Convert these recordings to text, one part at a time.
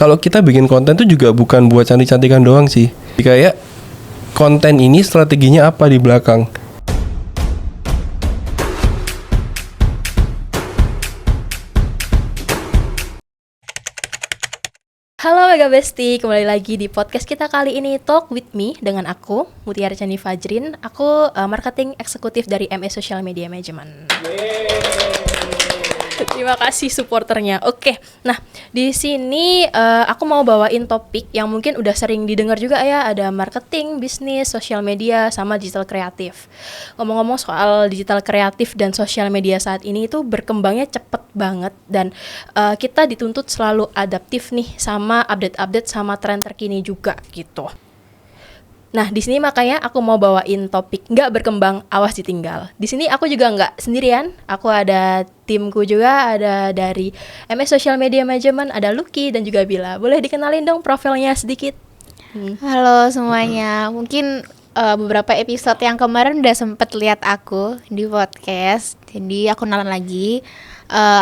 kalau kita bikin konten tuh juga bukan buat cantik-cantikan doang sih. Kayak konten ini strateginya apa di belakang. Halo Mega Besti, kembali lagi di podcast kita kali ini Talk With Me dengan aku, Mutiara Chani Fajrin. Aku marketing eksekutif dari MA Social Media Management. Terima kasih supporternya. Oke, nah di sini aku mau bawain topik yang mungkin udah sering didengar juga ya. Ada marketing, bisnis, sosial media, sama digital kreatif. Ngomong-ngomong soal digital kreatif dan sosial media saat ini itu berkembangnya cepet banget. Dan kita dituntut selalu adaptif nih sama update-update sama tren terkini juga gitu. Nah, di sini makanya aku mau bawain topik nggak berkembang, awas ditinggal. Di sini aku juga nggak sendirian. Aku ada timku juga, ada dari MS Social Media Management, ada Lucky dan juga Bila. Boleh dikenalin dong profilnya sedikit? Halo semuanya. Mungkin beberapa episode yang kemarin udah sempet lihat aku di podcast. Jadi aku kenalan lagi.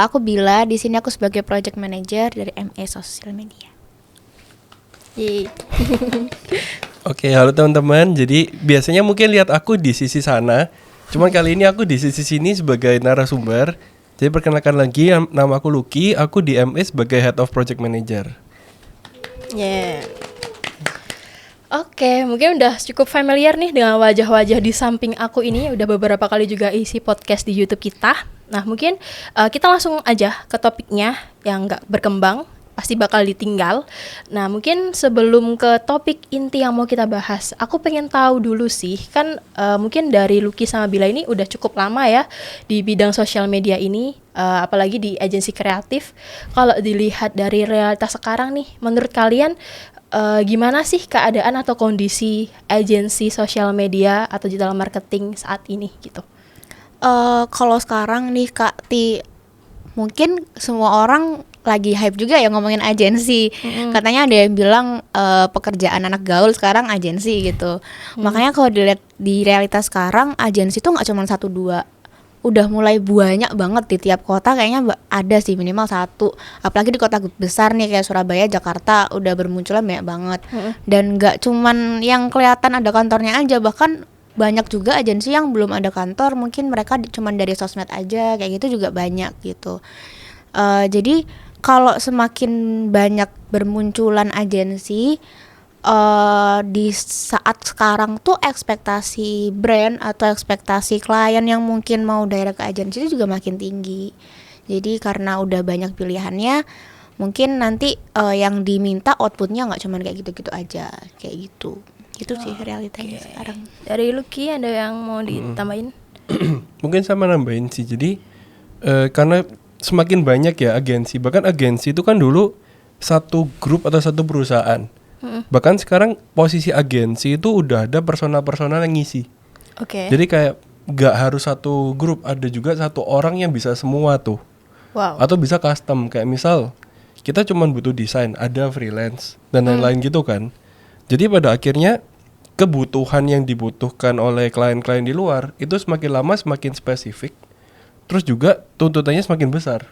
Aku Bila. Di sini aku sebagai project manager dari MA Social Media. Oke, halo teman-teman. Jadi biasanya mungkin lihat aku di sisi sana. Cuman kali ini aku di sisi sini sebagai narasumber. Jadi perkenalkan lagi, nama aku Lucky. Aku di MA sebagai Head of Project Manager. Oke, mungkin udah cukup familiar nih dengan wajah-wajah di samping aku ini. Udah beberapa kali juga isi podcast di YouTube kita. Nah, mungkin kita langsung aja ke topiknya yang nggak berkembang, pasti bakal ditinggal. Nah, mungkin sebelum ke topik inti yang mau kita bahas, aku pengen tahu dulu sih, kan mungkin dari Lucky sama Bila ini udah cukup lama ya di bidang sosial media ini, apalagi di agensi kreatif. Kalau dilihat dari realitas sekarang nih, menurut kalian gimana sih keadaan atau kondisi agensi sosial media atau digital marketing saat ini gitu? Kalau sekarang nih Kak Ti, mungkin semua orang lagi hype juga ya ngomongin agensi. Katanya ada yang bilang pekerjaan anak gaul sekarang agensi gitu. Makanya kalau dilihat di realitas sekarang, agensi tuh nggak cuma 1-2, udah mulai banyak banget di tiap kota. Kayaknya ada sih minimal 1. Apalagi di kota besar nih kayak Surabaya, Jakarta udah bermunculan banyak banget. Dan nggak cuman yang kelihatan ada kantornya aja, bahkan banyak juga agensi yang belum ada kantor, mungkin mereka cuman dari sosmed aja, kayak gitu juga banyak gitu. Jadi kalau semakin banyak bermunculan agensi di saat sekarang tuh, ekspektasi brand atau ekspektasi klien yang mungkin mau direct ke agensi itu juga makin tinggi. Jadi karena udah banyak pilihannya, mungkin nanti yang diminta outputnya nggak cuma kayak gitu-gitu aja, kayak gitu. Itu sih realitanya sekarang. Dari Lucky ada yang mau ditambahin? Mungkin sama nambahin sih. Jadi karena semakin banyak ya agensi. Bahkan agensi itu kan dulu satu grup atau satu perusahaan. Bahkan sekarang posisi agensi itu udah ada personal-personal yang ngisi. Oke. Jadi kayak gak harus satu grup, ada juga satu orang yang bisa semua tuh. Wow. Atau bisa custom, kayak misal kita cuma butuh desain, ada freelance dan lain-lain gitu kan. Jadi pada akhirnya kebutuhan yang dibutuhkan oleh klien-klien di luar itu semakin lama semakin spesifik. Terus juga tuntutannya semakin besar.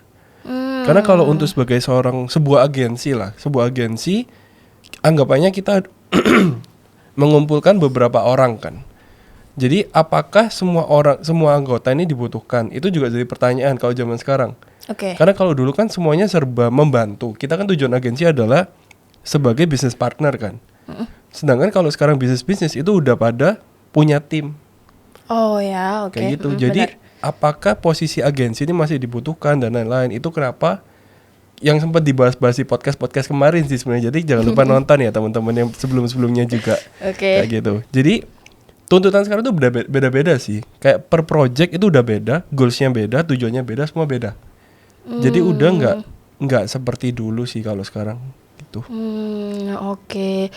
Karena kalau untuk sebagai sebuah agensi anggapannya kita mengumpulkan beberapa orang kan. Jadi apakah semua anggota ini dibutuhkan? Itu juga jadi pertanyaan kalau zaman sekarang. Oke. Karena kalau dulu kan semuanya serba membantu. Kita kan tujuan agensi adalah sebagai business partner kan. Sedangkan kalau sekarang bisnis itu udah pada punya tim. Oh ya, oke. Kayak gitu. Jadi apakah posisi agensi ini masih dibutuhkan dan lain-lain? Itu kenapa yang sempat dibahas-bahas di podcast kemarin sih sebenarnya. Jadi jangan lupa nonton ya teman-teman yang sebelum-sebelumnya juga. Oke. Kayak gitu. Jadi tuntutan sekarang tuh beda-beda sih. Kayak per project itu udah beda, goalsnya beda, tujuannya beda, semua beda. Jadi udah nggak seperti dulu sih kalau sekarang gitu. Oke.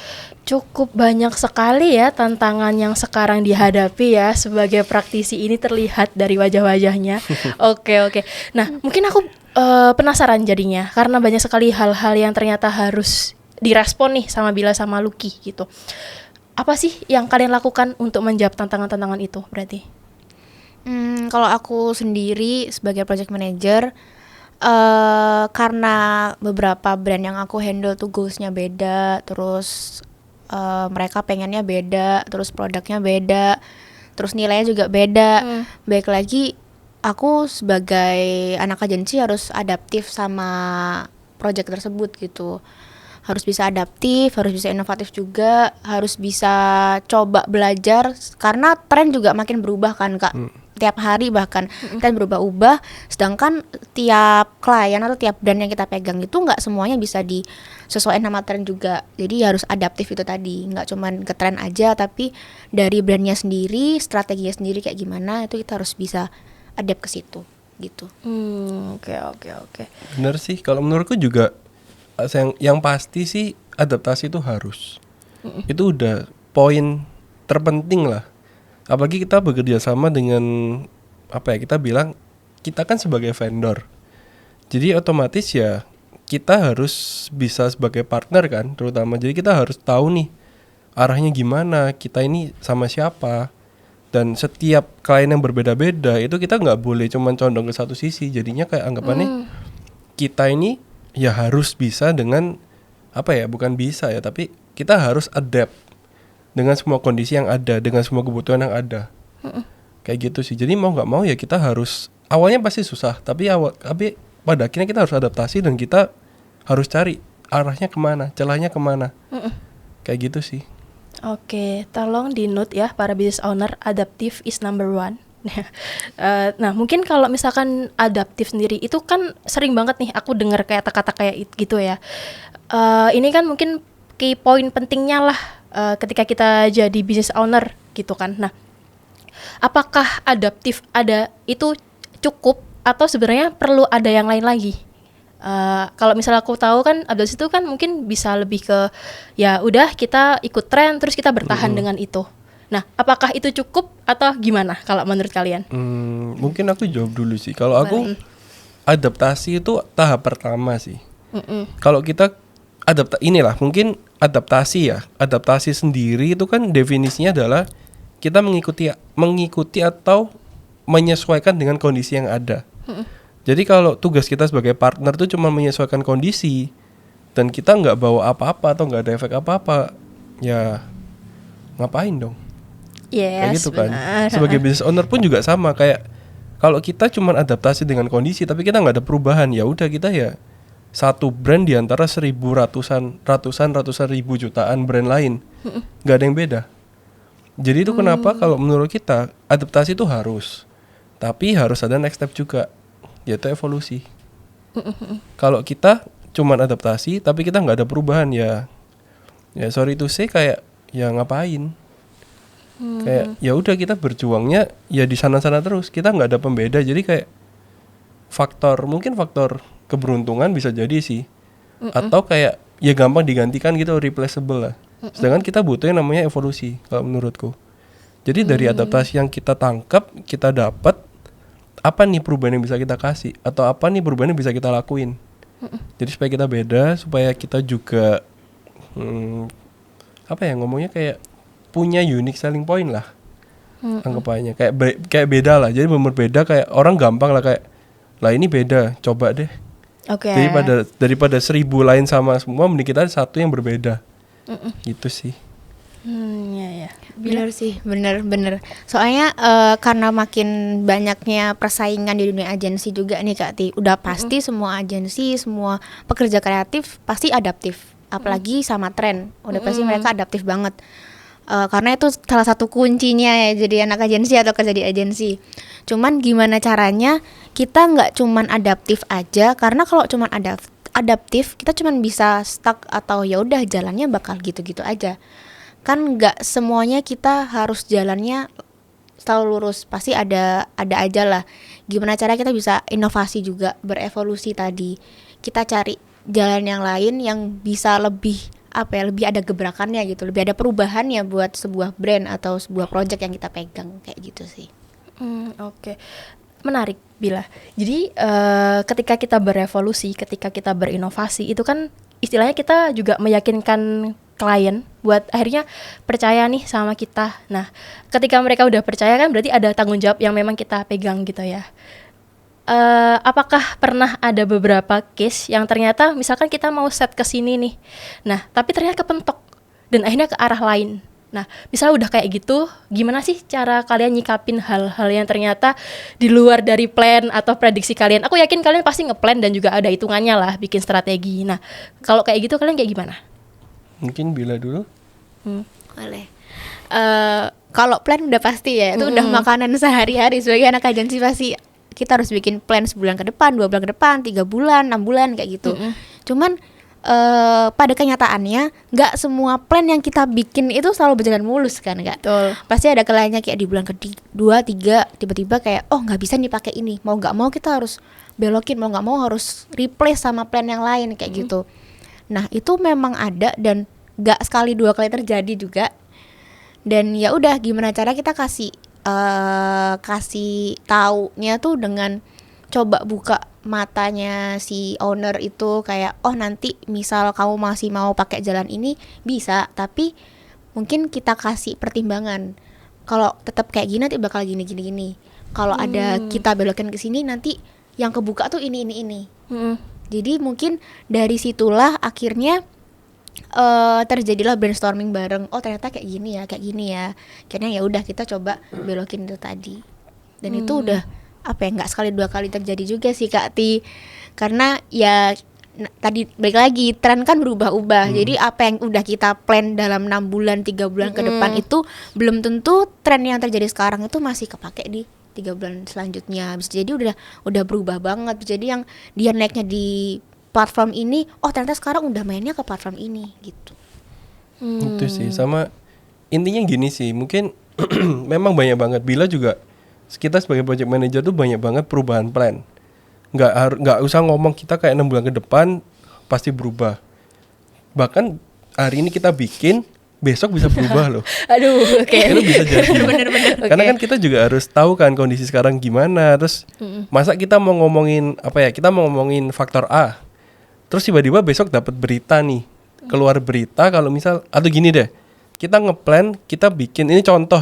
Cukup banyak sekali ya tantangan yang sekarang dihadapi ya, sebagai praktisi ini terlihat dari wajah-wajahnya. Oke. Nah, mungkin aku penasaran jadinya karena banyak sekali hal-hal yang ternyata harus direspon nih sama Bila sama Lucky gitu. Apa sih yang kalian lakukan untuk menjawab tantangan-tantangan itu berarti? Kalau aku sendiri sebagai project manager, Karena beberapa brand yang aku handle tuh goalsnya beda, terus mereka pengennya beda, terus produknya beda, terus nilainya juga beda. Baik lagi aku sebagai anak agensi harus adaptif sama project tersebut gitu. Harus bisa adaptif, harus bisa inovatif juga, harus bisa coba belajar karena tren juga makin berubah kan Kak. Tiap hari bahkan tren berubah-ubah, sedangkan tiap klien atau tiap brand yang kita pegang itu nggak semuanya bisa disesuaikan sama tren juga. Jadi harus adaptif itu tadi, nggak cuman ke tren aja, tapi dari brandnya sendiri, strateginya sendiri kayak gimana, itu kita harus bisa adapt ke situ gitu. Oke. Bener sih, kalau menurutku juga yang pasti sih adaptasi itu harus. Itu udah poin terpenting lah. Apalagi kita bekerja sama dengan kita bilang kita kan sebagai vendor. Jadi otomatis ya kita harus bisa sebagai partner kan, terutama. Jadi kita harus tahu nih arahnya gimana, kita ini sama siapa. Dan setiap klien yang berbeda-beda itu kita nggak boleh cuman condong ke satu sisi. Jadinya kayak anggapannya kita ini ya harus bisa dengan bukan bisa ya, tapi kita harus adapt dengan semua kondisi yang ada, dengan semua kebutuhan yang ada. Kayak gitu sih. Jadi mau nggak mau ya kita harus, awalnya pasti susah, tapi pada akhirnya kita harus adaptasi dan kita harus cari arahnya kemana, celahnya kemana. Kayak gitu sih. Oke, tolong di note ya para business owner, adaptive is number one. Nah mungkin kalau misalkan adaptif sendiri itu kan sering banget nih aku dengar kayak kata-kata kayak gitu ya. Ini kan mungkin key point pentingnya lah ketika kita jadi business owner gitu kan. Nah, apakah adaptif ada itu cukup atau sebenarnya perlu ada yang lain lagi? Kalau misalnya aku tahu kan adaptif itu kan mungkin bisa lebih ke ya udah kita ikut tren terus kita bertahan dengan itu. Nah, apakah itu cukup atau gimana kalau menurut kalian? Mungkin aku jawab dulu sih. Kalau aku adaptasi itu tahap pertama sih. Kalau kita mungkin adaptasi sendiri itu kan definisinya adalah kita mengikuti atau menyesuaikan dengan kondisi yang ada. Jadi kalau tugas kita sebagai partner tuh cuma menyesuaikan kondisi dan kita nggak bawa apa-apa atau nggak ada efek apa-apa, ya ngapain dong? Kayak gitu kan. Sebagai business owner pun juga sama, kayak kalau kita cuma adaptasi dengan kondisi tapi kita nggak ada perubahan, ya udah kita ya satu brand di antara ratusan ribu jutaan brand lain, nggak ada yang beda. Jadi itu kenapa kalau menurut kita adaptasi itu harus, tapi harus ada next step juga, yaitu evolusi. Kalau kita cuma adaptasi tapi kita nggak ada perubahan, ya sorry to say kayak ya ngapain? Kayak ya udah kita berjuangnya ya di sana-sana terus, kita nggak ada pembeda. Jadi kayak mungkin faktor keberuntungan bisa jadi sih, atau kayak ya gampang digantikan gitu, replaceable lah. Sedangkan kita butuh yang namanya evolusi kalau menurutku. Jadi dari adaptasi yang kita tangkap, kita dapat apa nih perubahan yang bisa kita kasih, atau apa nih perubahan yang bisa kita lakuin. Jadi supaya kita beda, supaya kita juga ngomongnya kayak punya unique selling point lah. Anggapannya kayak beda lah. Jadi bener beda, kayak orang gampang lah kayak lah ini beda, coba deh. Jadi daripada 1000 lain sama semua, mending kita satu yang berbeda. Gitu sih. Ya. Bener sih, bener. Soalnya karena makin banyaknya persaingan di dunia agensi juga nih Kak Ti, udah pasti semua agensi, semua pekerja kreatif pasti adaptif. Apalagi sama tren, udah pasti mereka adaptif banget. Karena itu salah satu kuncinya ya jadi anak agensi atau kerja di agensi. Cuman gimana caranya kita nggak cuman adaptif aja, karena kalau cuman adaptif kita cuman bisa stuck atau ya udah jalannya bakal gitu-gitu aja. Kan nggak semuanya kita harus jalannya selalu lurus, pasti ada aja lah. Gimana cara kita bisa inovasi juga, berevolusi tadi. Kita cari jalan yang lain yang bisa lebih ada gebrakannya gitu, lebih ada perubahannya buat sebuah brand atau sebuah project yang kita pegang, kayak gitu sih. Oke. Menarik Bila. Jadi ketika kita berevolusi, ketika kita berinovasi, itu kan istilahnya kita juga meyakinkan klien buat akhirnya percaya nih sama kita. Nah, ketika mereka udah percaya kan berarti ada tanggung jawab yang memang kita pegang gitu ya. apakah pernah ada beberapa case yang ternyata misalkan kita mau set ke sini nih, nah tapi ternyata kepentok dan akhirnya ke arah lain. Nah, misalnya udah kayak gitu, gimana sih cara kalian nyikapin hal-hal yang ternyata di luar dari plan atau prediksi kalian? Aku yakin kalian pasti ngeplan dan juga ada hitungannya lah, bikin strategi. Nah, kalau kayak gitu kalian kayak gimana? Mungkin Bila dulu. Boleh. Kalau plan udah pasti ya, itu udah makanan sehari-hari sebagai anak agensi. Pasti kita harus bikin plan sebulan ke depan, 2 bulan ke depan, 3 bulan, 6 bulan kayak gitu. Cuman pada kenyataannya nggak semua plan yang kita bikin itu selalu berjalan mulus kan, nggak? Betul. Pasti ada kalanya kayak di bulan kedua, 3 tiba-tiba kayak nggak bisa nih pakai ini, mau nggak mau kita harus belokin, mau nggak mau harus replace sama plan yang lain kayak gitu. Nah itu memang ada dan nggak sekali 2 kali terjadi juga. Dan ya udah, gimana cara kita kasih taunya tuh dengan coba buka matanya si owner itu kayak nanti misal kamu masih mau pakai jalan ini bisa, tapi mungkin kita kasih pertimbangan kalau tetap kayak gini nanti bakal gini. Kalau ada kita belokin ke sini nanti yang kebuka tuh ini. Jadi mungkin dari situlah akhirnya terjadilah brainstorming bareng. Ternyata kayak gini ya. Akhirnya ya udah kita coba belokin itu tadi. Dan itu udah nggak sekali 2 kali terjadi juga sih Kak Ti, karena ya tadi balik lagi tren kan berubah-ubah. Jadi apa yang udah kita plan dalam 6 bulan 3 bulan ke depan itu belum tentu tren yang terjadi sekarang itu masih kepake di 3 bulan selanjutnya. Bisa jadi udah berubah banget. Jadi yang dia naiknya di platform ini ternyata sekarang udah mainnya ke platform ini gitu. Itu sih, sama intinya gini sih, mungkin memang banyak banget. Bila juga kita sebagai project manager tuh banyak banget perubahan plan. Nggak usah ngomong kita kayak 6 bulan ke depan pasti berubah. Bahkan hari ini kita bikin, besok bisa berubah loh. Aduh, oke. Itu bisa jadi. Bener-bener. Karena kan kita juga harus tahu kan kondisi sekarang gimana. Terus masa kita mau ngomongin kita mau ngomongin faktor A, terus tiba-tiba besok dapat berita nih, keluar berita kalau misal, atau gini deh, kita ngeplan, kita bikin, ini contoh,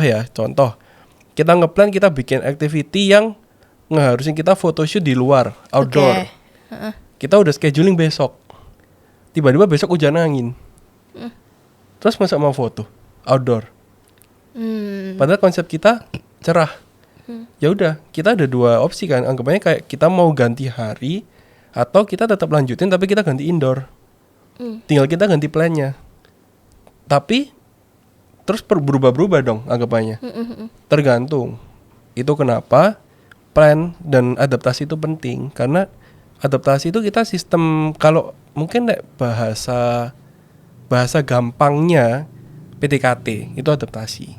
kita ngeplan, kita bikin activity yang ngeharusin kita photoshoot di luar, outdoor. Kita udah scheduling besok, tiba-tiba besok hujan angin, terus masa mau foto outdoor? Padahal konsep kita cerah. Ya udah, kita ada 2 opsi kan, anggapannya kayak kita mau ganti hari atau kita tetap lanjutin tapi kita ganti indoor. Tinggal kita ganti plannya. Tapi terus berubah-berubah dong anggapannya. Tergantung. Itu kenapa plan dan adaptasi itu penting, karena adaptasi itu kita sistem, kalau mungkin bahasa gampangnya PDKT itu adaptasi.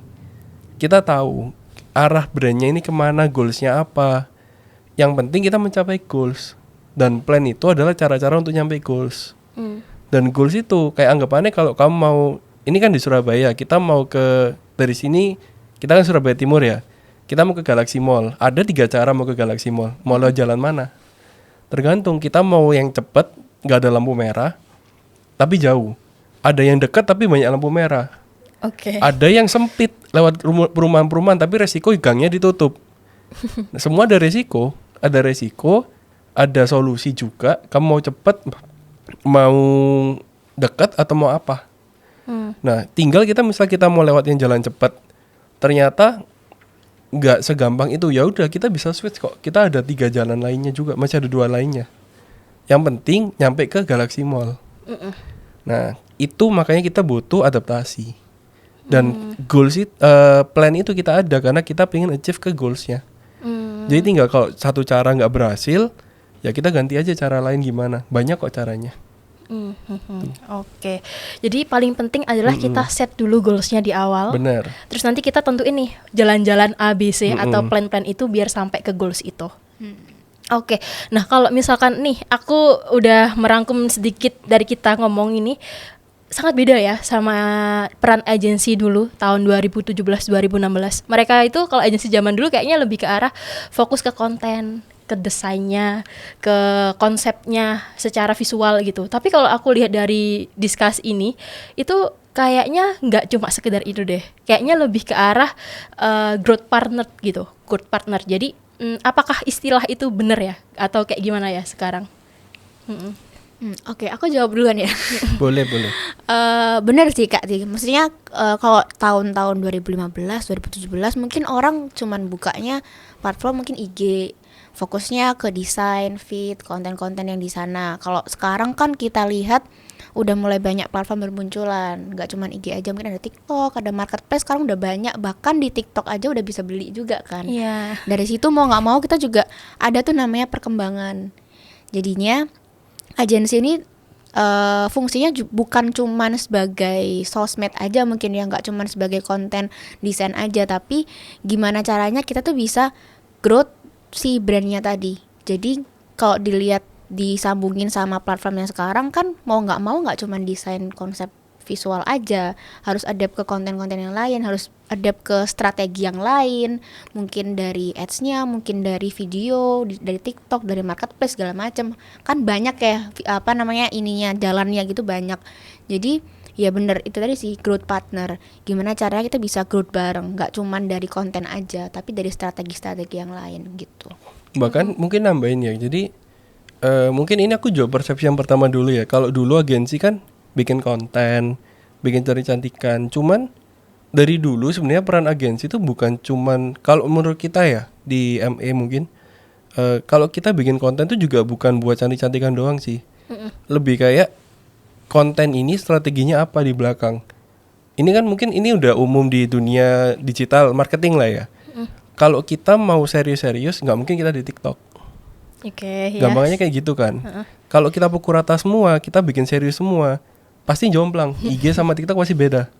Kita tahu arah brandnya ini kemana, goalsnya apa. Yang penting kita mencapai goals, dan plan itu adalah cara-cara untuk nyampe goals. Dan goals itu kayak anggapannya kalau kamu mau, ini kan di Surabaya, kita mau dari sini, kita kan Surabaya Timur ya, kita mau ke Galaxy Mall. Ada 3 cara mau ke Galaxy Mall. Mau lewat jalan mana? Tergantung, kita mau yang cepet, gak ada lampu merah, tapi jauh. Ada yang dekat tapi banyak lampu merah. Ada yang sempit, lewat perumahan-perumahan, tapi resiko gangnya ditutup. Semua ada resiko, ada solusi juga. Kamu mau cepet, mau dekat atau mau apa? Nah, tinggal misal kita mau lewat yang jalan cepat, ternyata nggak segampang itu. Ya udah, kita bisa switch kok. Kita ada 3 jalan lainnya juga, masih ada 2 lainnya. Yang penting nyampe ke Galaxy Mall. Nah, itu makanya kita butuh adaptasi. Dan goals plan itu kita ada karena kita pengen achieve ke goalsnya. Jadi tinggal kalau satu cara nggak berhasil, ya kita ganti aja cara lain gimana. Banyak kok caranya. Oke. Jadi paling penting adalah kita set dulu goalsnya di awal. Bener. Terus nanti kita tentuin nih jalan-jalan A, B, C atau plan-plan itu biar sampai ke goals itu. Oke. Nah, kalau misalkan nih aku udah merangkum sedikit dari kita ngomong ini, sangat beda ya sama peran agensi dulu tahun 2017-2016. Mereka itu kalau agensi zaman dulu kayaknya lebih ke arah fokus ke konten, ke desainnya, ke konsepnya secara visual gitu. Tapi kalau aku lihat dari Discuss ini, itu kayaknya nggak cuma sekedar itu deh. Kayaknya lebih ke arah growth partner gitu. Growth partner. Jadi apakah istilah itu benar ya atau kayak gimana ya sekarang? Oke, aku jawab duluan ya. Boleh. Bener sih Kak Ti. Maksudnya kalau tahun-tahun 2015, 2017 mungkin orang cuman bukanya platform mungkin IG, fokusnya ke desain, feed, konten-konten yang di sana. Kalau sekarang kan kita lihat udah mulai banyak platform bermunculan, nggak cuman IG aja, mungkin ada TikTok, ada marketplace, sekarang udah banyak, bahkan di TikTok aja udah bisa beli juga kan. Iya. Dari situ mau nggak mau kita juga ada tuh namanya perkembangan. Jadinya agensi ini fungsinya bukan cuman sebagai sosmed aja mungkin ya, nggak cuman sebagai konten desain aja, tapi gimana caranya kita tuh bisa growth si brandnya tadi. Jadi kalau dilihat disambungin sama platform yang sekarang kan mau nggak cuman desain konsep visual aja, harus adapt ke konten-konten yang lain, harus adapt ke strategi yang lain, mungkin dari ads-nya, mungkin dari video, dari TikTok, dari marketplace segala macam. Kan banyak ya ininya, jalannya gitu banyak. Jadi ya bener itu tadi sih, growth partner. Gimana caranya kita bisa growth bareng, nggak cuman dari konten aja, tapi dari strategi-strategi yang lain gitu. Bahkan mungkin nambahin ya. Jadi mungkin ini aku jawab persepsi yang pertama dulu ya. Kalau dulu agensi kan bikin konten, bikin cantik-cantikan. Cuman dari dulu sebenarnya peran agensi itu bukan cuman, kalau menurut kita ya di MA mungkin kalau kita bikin konten itu juga bukan buat cantik-cantikan doang sih. Lebih kayak konten ini strateginya apa di belakang. Ini kan mungkin ini udah umum di dunia digital marketing lah ya. Kalau kita mau serius-serius nggak mungkin kita di TikTok. Oke, Gampangnya kayak gitu kan. Kalau kita pukul rata semua, kita bikin serius semua, pasti jomplang. IG sama TikTok masih beda.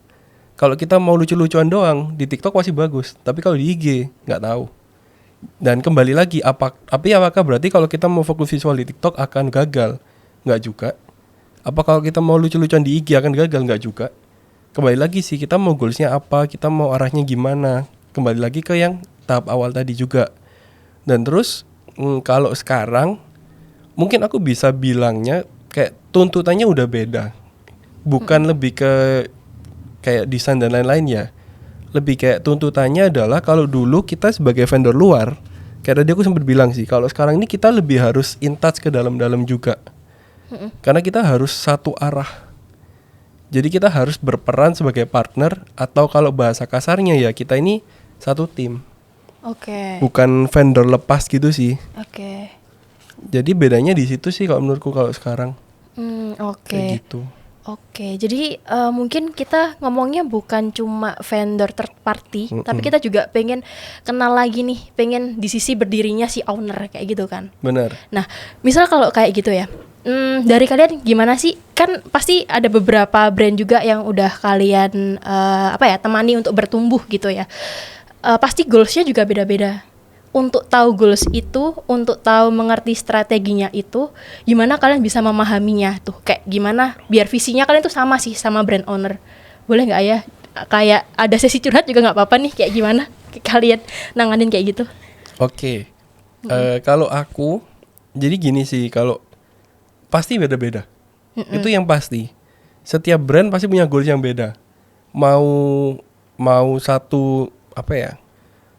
Kalau kita mau lucu-lucuan doang, di TikTok masih bagus. Tapi kalau di IG, nggak tahu. Dan kembali lagi, apakah berarti kalau kita mau fokus visual di TikTok akan gagal? Nggak juga. Apa kalau kita mau lucu-lucuan di IG akan gagal? Nggak juga. Kembali lagi sih, kita mau goalsnya apa, kita mau arahnya gimana. Kembali lagi ke yang tahap awal tadi juga. Dan terus, kalau sekarang, mungkin aku bisa bilangnya kayak tuntutannya udah beda. Bukan lebih ke kayak desain dan lain-lain ya. Lebih kayak tuntutannya adalah kalau dulu kita sebagai vendor luar, kayak tadi aku sempat bilang sih, kalau sekarang ini kita lebih harus in touch ke dalam-dalam juga. Karena kita harus satu arah. Jadi kita harus berperan sebagai partner, atau kalau bahasa kasarnya ya kita ini satu tim. Oke. Bukan vendor lepas gitu sih. Oke. Jadi bedanya di situ sih kalau menurutku kalau sekarang. Oke. Kayak gitu. Oke, jadi mungkin kita ngomongnya bukan cuma vendor third party, tapi kita juga pengen kenal lagi nih, pengen di sisi berdirinya si owner kayak gitu kan. Benar. Nah, misal kalau kayak gitu ya, dari kalian gimana sih? Kan pasti ada beberapa brand juga yang udah kalian temani untuk bertumbuh gitu ya. Pasti goalsnya juga beda-beda. Untuk tahu goals itu, untuk tahu mengerti strateginya itu, gimana kalian bisa memahaminya tuh? Kayak gimana biar visinya kalian tuh sama sih sama brand owner. Boleh nggak ya? Kayak ada sesi curhat juga nggak apa-apa nih. Kayak gimana kalian nanganin kayak gitu? Oke. Kalau aku, jadi gini sih, kalau pasti beda-beda. Itu yang pasti. Setiap brand pasti punya goals yang beda. Mau satu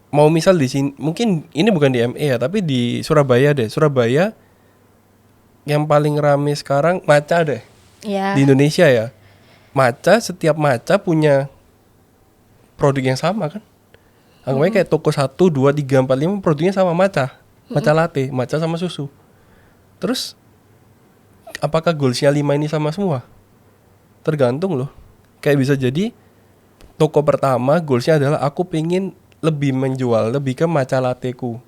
mau misal di sini, mungkin ini bukan di MA ya, tapi di Surabaya deh. Surabaya yang paling rame sekarang Maca deh. Ya. Di Indonesia ya. Setiap Maca punya produk yang sama kan. Anggapnya kayak toko 1, 2, 3, 4, 5 produknya sama Maca. Maca latte, Maca sama susu. Terus apakah goalsnya 5 ini sama semua? Tergantung loh. Kayak bisa jadi toko pertama goalsnya adalah aku pengen lebih menjual, lebih ke matcha latteku,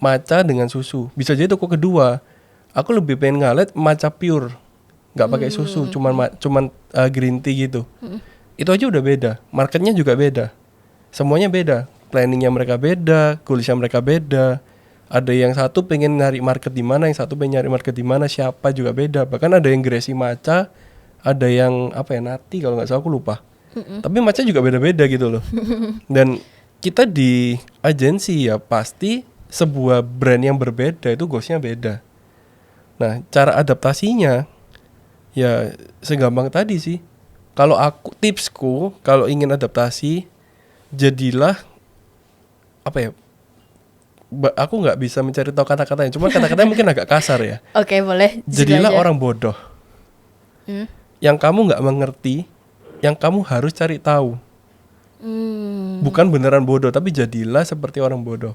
matcha dengan susu. Bisa jadi toko kedua, aku lebih pengen ngalet matcha pure, nggak pakai susu, cuman green tea gitu. Itu aja udah beda, marketnya juga beda, semuanya beda, planningnya mereka beda, goalsnya mereka beda. Ada yang satu pengen nyari market di mana, yang satu pengen nyari market di mana, siapa juga beda. Bahkan ada yang Gresi matcha, ada yang nati kalau nggak salah, aku lupa. Tapi matcha juga beda-beda gitu loh. Dan kita di agensi ya pasti sebuah brand yang berbeda itu goalsnya beda. Nah, cara adaptasinya ya segampang tadi sih. Kalau tipsku kalau ingin adaptasi, jadilah aku nggak bisa mencari tahu kata-katanya. Cuma kata-katanya mungkin agak kasar ya. Oke, boleh. Jadilah aja. orang bodoh. Yang kamu nggak mengerti, yang kamu harus cari tahu. Bukan beneran bodoh, tapi jadilah seperti orang bodoh.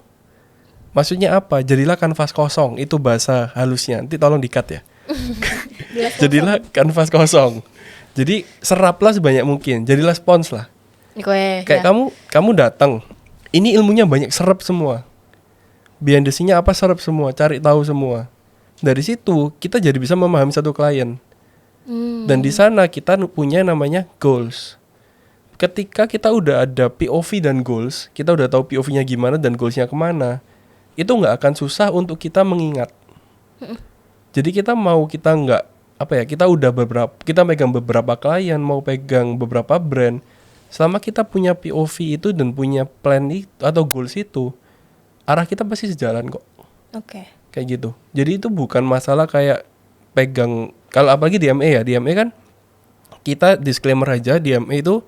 Maksudnya apa? Jadilah kanvas kosong. Itu bahasa halusnya. Nanti tolong di-cut ya. Jadilah kanvas kosong. Jadi seraplah sebanyak mungkin. Jadilah spons lah. Kayak kamu datang. Ini ilmunya banyak, serap semua. Behind the scene-nya apa, serap semua. Cari tahu semua. Dari situ kita jadi bisa memahami satu klien. Dan di sana kita punya namanya goals. Ketika kita udah ada POV dan goals, kita udah tahu POV-nya gimana dan goals-nya kemana, itu nggak akan susah untuk kita mengingat. Jadi kita nggak kita udah kita pegang beberapa klien, mau pegang beberapa brand, selama kita punya POV itu dan punya plan itu atau goals itu, arah kita pasti sejalan kok. Oke. Kayak gitu. Jadi itu bukan masalah kayak pegang, kalau apalagi di MA ya, di MA kan kita disclaimer aja, di MA itu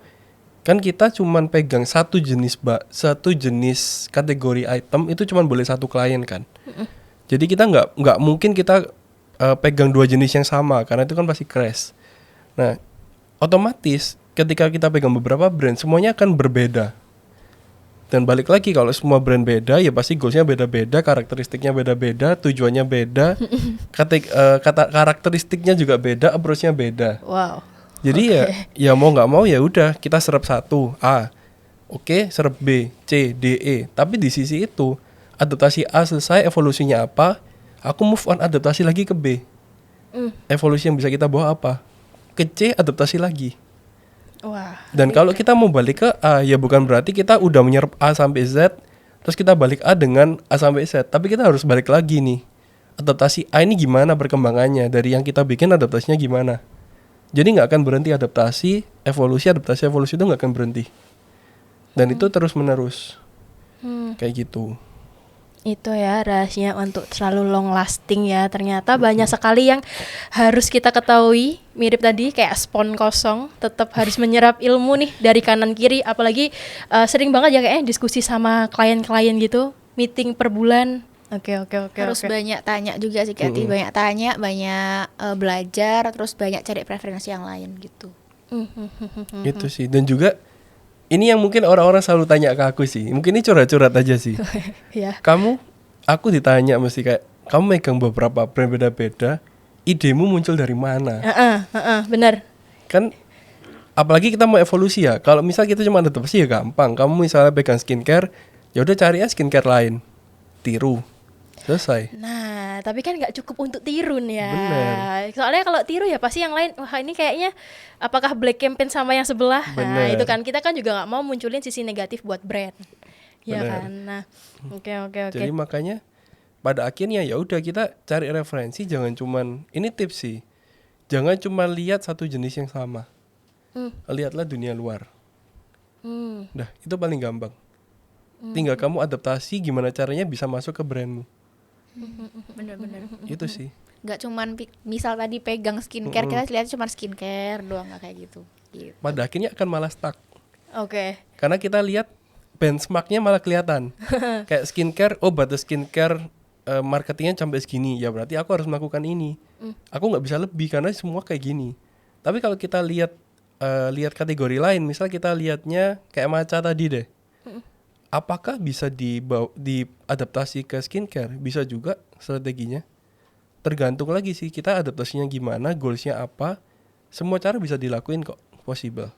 kan kita cuman pegang satu jenis kategori item, itu cuman boleh satu klien kan. Jadi kita nggak mungkin kita pegang dua jenis yang sama, karena itu kan pasti crash. Nah, otomatis ketika kita pegang beberapa brand, semuanya akan berbeda. Dan balik lagi, kalau semua brand beda, ya pasti goalsnya beda-beda, karakteristiknya beda-beda, tujuannya beda, karakteristiknya juga beda, approach-nya beda. Wow. Jadi ya mau nggak mau ya udah kita serap satu A, oke, serap B, C, D, E. Tapi di sisi itu adaptasi A selesai, evolusinya apa? Aku move on, adaptasi lagi ke B. Evolusi yang bisa kita bawa apa? Ke C, adaptasi lagi. Wah. Dan kalau kita mau balik ke A, ya bukan berarti kita udah menyerap A sampai Z, terus kita balik A dengan A sampai Z. Tapi kita harus balik lagi nih. Adaptasi A ini gimana perkembangannya? Dari yang kita bikin adaptasinya gimana? Jadi nggak akan berhenti adaptasi evolusi itu nggak akan berhenti. Dan itu terus menerus. Kayak gitu. Itu ya rahasianya untuk selalu long lasting ya. Ternyata banyak sekali yang harus kita ketahui. Mirip tadi kayak spon kosong, tetap harus menyerap ilmu nih dari kanan kiri. Apalagi sering banget ya kayaknya diskusi sama klien-klien gitu, meeting per bulan. Oke. Harus banyak tanya juga sih Kati, banyak tanya, banyak belajar, terus banyak cari preferensi yang lain gitu. Itu sih. Dan juga ini yang mungkin orang-orang selalu tanya ke aku sih. Mungkin ini curhat-curhat aja sih. Ya. Aku ditanya mesti kayak, kamu megang beberapa brand beda-beda, idemu muncul dari mana? Benar. Kan apalagi kita mau evolusi ya. Kalau misal kita cuma adaptasi ya gampang. Kamu misalnya pegang skincare, ya udah cari aja skincare lain, tiru, selesai. Nah, tapi kan nggak cukup untuk tiru nih ya. Bener. Soalnya kalau tiru ya pasti yang lain, wah ini kayaknya apakah black campaign sama yang sebelah. Nah, Bener. itu kan kita kan juga nggak mau munculin sisi negatif buat brand. Ya Bener. kan. Nah, oke. Jadi makanya pada akhirnya ya udah kita cari referensi, jangan cuman, ini tips sih. Jangan cuma lihat satu jenis yang sama. Lihatlah dunia luar. Dah, itu paling gampang. Tinggal kamu adaptasi gimana caranya bisa masuk ke brandmu. Bener-bener. Itu sih. Gak cuman misal tadi pegang skincare, kita lihat cuma skincare doang, gak kayak gitu. Pada akhirnya akan malah stuck. Oke. Karena kita lihat benchmarknya malah kelihatan. Kayak skincare, oh batas skincare marketingnya sampai segini, ya berarti aku harus melakukan ini. Aku nggak bisa lebih karena semua kayak gini. Tapi kalau kita lihat kategori lain, misal kita lihatnya kayak matcha tadi deh. Apakah bisa diadaptasi ke skincare? Bisa juga strateginya. Tergantung lagi sih kita adaptasinya gimana, goalsnya apa. Semua cara bisa dilakuin kok, possible.